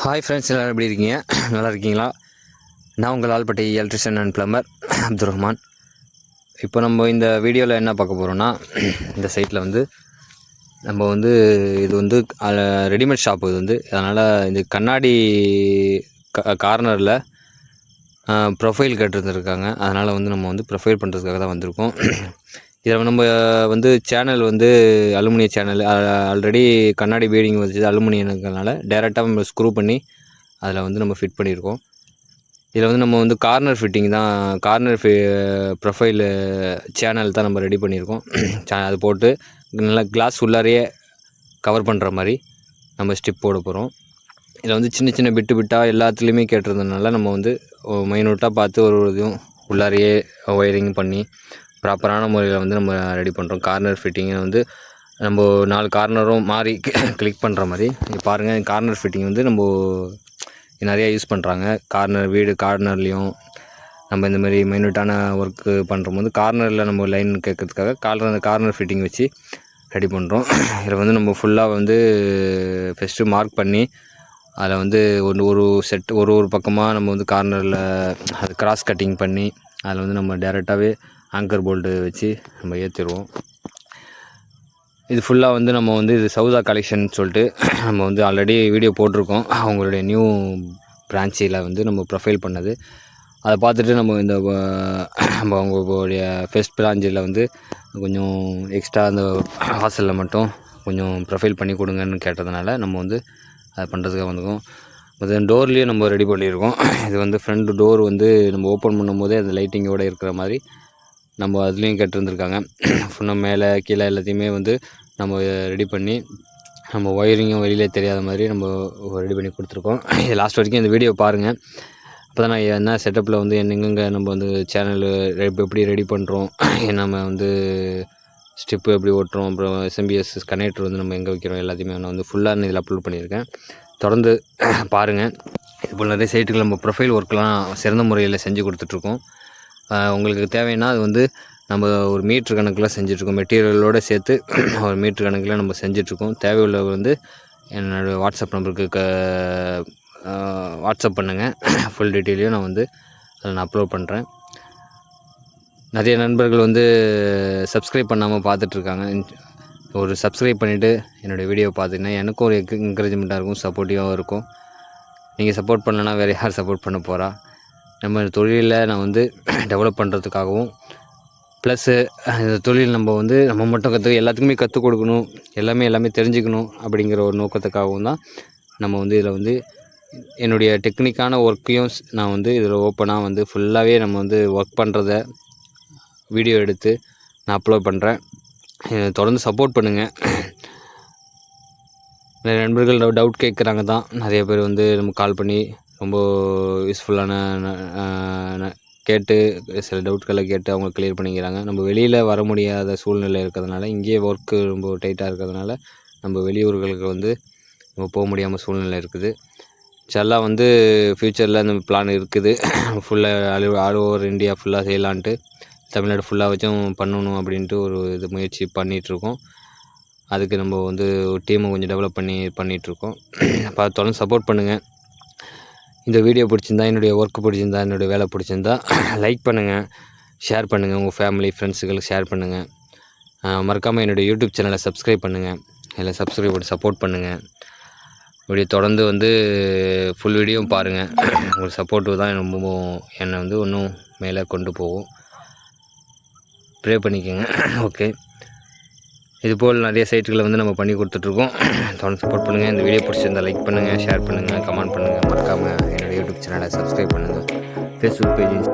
Hi friends, எல்லோரும் எப்படி இருக்கீங்க? நல்லா இருக்கீங்களா? நான் உங்கள் ஆல்பட்டி electrician and plumber Abdul Rahman. இப்போ நம்ம இந்த வீடியோவில் என்ன பார்க்க போகிறோன்னா, இந்த சைட்டில் வந்து நம்ம வந்து இது வந்து ரெடிமேட் ஷாப். இது வந்து அதனால் இந்த கண்ணாடி கார்னரில் ப்ரொஃபைல் கேட்டுருந்துருக்காங்க. அதனால் வந்து நம்ம வந்து ப்ரொஃபைல் பண்ணுறதுக்காக தான் வந்திருக்கோம். இதில் நம்ம வந்து சேனல் வந்து அலுமினிய சேனல், ஆல்ரெடி கண்ணாடி பீடிங் வச்சு அலுமினியனுங்கிறதுனால டேரெக்டாக நம்ம ஸ்க்ரூ பண்ணி அதில் வந்து நம்ம ஃபிட் பண்ணியிருக்கோம். இதில் வந்து நம்ம வந்து கார்னர் ஃபிட்டிங் தான், கார்னர் ப்ரொஃபைலு சேனல் தான் நம்ம ரெடி பண்ணியிருக்கோம். அது போட்டு நல்லா கிளாஸ் உள்ளாரையே கவர் பண்ணுற மாதிரி நம்ம ஸ்டிப் போட போகிறோம். இதில் வந்து சின்ன சின்ன பிட்டாக எல்லாத்துலேயுமே கேட்டிருந்ததுனால நம்ம வந்து மைனூட்டாக பார்த்து ஒரு இதுவும் உள்ளாரையே ஒயரிங் பண்ணி ப்ராப்பரான முறையில் வந்து நம்ம ரெடி பண்ணுறோம். கார்னர் ஃபிட்டிங்கை வந்து நம்ம 4 கார்னரும் மாறி கிளிக் பண்ணுற மாதிரி. இங்கே பாருங்கள், கார்னர் ஃபிட்டிங் வந்து நம்ம நிறையா யூஸ் பண்ணுறாங்க. வீடு கார்னர்லேயும் நம்ம இந்த மாதிரி மைனூட்டான ஒர்க்கு பண்ணுறம்போது கார்னரில் நம்ம லைன் கேட்கறதுக்காக கார்னர் ஃபிட்டிங் வச்சு ரெடி பண்ணுறோம். இதில் வந்து நம்ம ஃபுல்லாக வந்து ஃபஸ்ட்டு மார்க் பண்ணி அதில் வந்து ஒரு செட் ஒரு பக்கமாக நம்ம வந்து கார்னரில் அது கிராஸ் கட்டிங் பண்ணி அதில் வந்து நம்ம டேரெக்டாகவே ஆங்கர் போல்ட்டு வச்சு நம்ம ஏற்றிடுவோம். இது ஃபுல்லாக வந்து நம்ம வந்து இது சௌதா கலெக்ஷன் சொல்லிட்டு நம்ம வந்து ஆல்ரெடி வீடியோ போட்டிருக்கோம். அவங்களுடைய நியூ பிரான்ச்சில் வந்து நம்ம ப்ரொஃபைல் பண்ணது அதை பார்த்துட்டு நம்ம அவங்களுடைய ஃபர்ஸ்ட் பிரான்ச்சில் வந்து கொஞ்சம் எக்ஸ்ட்ரா அந்த வாசலில் மட்டும் கொஞ்சம் ப்ரொஃபைல் பண்ணி கொடுங்கன்னு கேட்டதுனால நம்ம வந்து அதை பண்ணுறதுக்காக வந்துருக்கோம். அது டோர்லேயும் நம்ம ரெடி பண்ணியிருக்கோம். இது வந்து ஃப்ரண்ட் டோர் வந்து நம்ம ஓப்பன் பண்ணும் போதே அந்த லைட்டிங்கோடு இருக்கிற மாதிரி நம்ம அதுலேயும் கேட்டிருந்துருக்காங்க. ஃபுல்லாக மேலே கீழே எல்லாத்தையுமே வந்து நம்ம ரெடி பண்ணி நம்ம ஒயரிங்கும் வெளியிலே தெரியாத மாதிரி நம்ம ரெடி பண்ணி கொடுத்துருக்கோம். இது லாஸ்ட் வரைக்கும் இந்த வீடியோ பாருங்கள். அப்போ தான் நான் என்ன செட்டப்பில் வந்து எங்கெங்கே நம்ம வந்து சேனல் எப்படி ரெடி பண்ணுறோம், நம்ம வந்து ஸ்டிப்பு எப்படி ஓட்டுறோம், அப்புறம் SMBS கனெக்டர் வந்து நம்ம எங்கே வைக்கிறோம், எல்லாத்தையுமே நான் வந்து ஃபுல்லாக இதில் அப்லோட் பண்ணியிருக்கேன். தொடர்ந்து பாருங்கள். இதுபோல் நிறைய சைட்டுகள் நம்ம ப்ரொஃபைல் ஒர்க்லாம் சிறந்த முறையில் செஞ்சு கொடுத்துட்ருக்கோம். உங்களுக்கு தேவைன்னா அது வந்து நம்ம ஒரு மீட்ரு கணக்கில் செஞ்சிட்ருக்கோம். மெட்டீரியலோடு சேர்த்து ஒரு மீட்ரு கணக்கில் நம்ம செஞ்சிட்ருக்கோம். தேவையுள்ளவர் வந்து என்னோடய வாட்ஸ்அப் நம்பருக்கு வாட்ஸ்அப் பண்ணுங்கள். ஃபுல் டீட்டெயிலையும் நான் வந்து அதில் நான் அப்லோட் பண்ணுறேன். நிறைய நண்பர்கள் வந்து சப்ஸ்கிரைப் பண்ணாமல் பார்த்துட்ருக்காங்க. ஒரு சப்ஸ்கிரைப் பண்ணிவிட்டு என்னோடய வீடியோ பார்த்திங்கன்னா எனக்கும் ஒரு என்கரேஜ்மெண்ட்டாக இருக்கும், சப்போர்ட்டிவாகவும் இருக்கும். நீங்கள் சப்போர்ட் பண்ணலன்னா வேறு யார் சப்போர்ட் பண்ண போகிறா? நம்ம தொழிலில் நான் வந்து டெவலப் பண்ணுறதுக்காகவும் ப்ளஸ்ஸு இந்த தொழில் நம்ம வந்து நம்ம மட்டும் எல்லாத்துக்குமே கற்றுக் கொடுக்கணும், எல்லாமே தெரிஞ்சுக்கணும் அப்படிங்கிற ஒரு நோக்கத்துக்காகவும் தான் நம்ம வந்து இதில் வந்து என்னுடைய டெக்னிக்கான ஒர்க்கையும் நான் வந்து இதில் ஓப்பனாக வந்து ஃபுல்லாகவே நம்ம வந்து ஒர்க் பண்ணுறத வீடியோ எடுத்து நான் அப்லோட் பண்ணுறேன். தொடர்ந்து சப்போர்ட் பண்ணுங்கள். நிறைய நண்பர்கள் டவுட் கேட்குறாங்க தான். நிறைய பேர் வந்து நம்ம கால் பண்ணி ரொம்ப யூஸ்ஃபுல்லான கேட்டு சில டவுட்களை கேட்டு அவங்க கிளியர் பண்ணிக்கிறாங்க. நம்ம வெளியில் வர முடியாத சூழ்நிலை இருக்கிறதுனால, இங்கேயே ஒர்க்கு ரொம்ப டைட்டாக இருக்கிறதுனால நம்ம வெளியூர்களுக்கு வந்து நம்ம போக முடியாமல் சூழ்நிலை இருக்குது. எல்லாம் வந்து ஃப்யூச்சரில் அந்த பிளான் இருக்குது. ஃபுல்லாக ஆல் ஓவர் இந்தியா ஃபுல்லாக செய்யலான்ட்டு, தமிழ்நாடு ஃபுல்லாக வச்சும் பண்ணணும் அப்படின்ட்டு ஒரு இது முயற்சி பண்ணிகிட்ருக்கோம். அதுக்கு நம்ம வந்து ஒரு டீமை கொஞ்சம் டெவலப் பண்ணிகிட்ருக்கோம். தொடர்ந்து சப்போர்ட் பண்ணுங்கள். இந்த வீடியோ பிடிச்சிருந்தா, என்னுடைய ஒர்க் பிடிச்சிருந்தா, என்னுடைய வேலை பிடிச்சிருந்தா லைக் பண்ணுங்கள், ஷேர் பண்ணுங்கள், உங்கள் ஃபேமிலி ஃப்ரெண்ட்ஸுகளுக்கு ஷேர் பண்ணுங்கள். மறக்காமல் என்னுடைய யூடியூப் சேனலை சப்ஸ்கிரைப் பண்ணுங்கள். எல்லாம் சப்ஸ்கிரைப் பண்ணி சப்போர்ட் பண்ணுங்கள். இப்படி தொடர்ந்து வந்து ஃபுல் வீடியோவும் பாருங்கள். உங்களுக்கு சப்போர்ட்டு தான் ரொம்ப என்னை வந்து இன்னும் மேலே கொண்டு போகும். ப்ரே பண்ணிக்கோங்க. ஓகே, இதுபோல் நிறைய சைட்டுகளை வந்து நம்ம பண்ணி கொடுத்துட்ருக்கோம். தொடர்ந்து சப்போர்ட் பண்ணுங்கள். இந்த வீடியோ பிடிச்சிருந்தால் லைக் பண்ணுங்கள், ஷேர் பண்ணுங்கள், கமெண்ட் பண்ணுங்கள். மறக்காமல் என்னோடய யூடியூப் சேனலை சப்ஸ்கிரைப் பண்ணுங்கள். Facebook page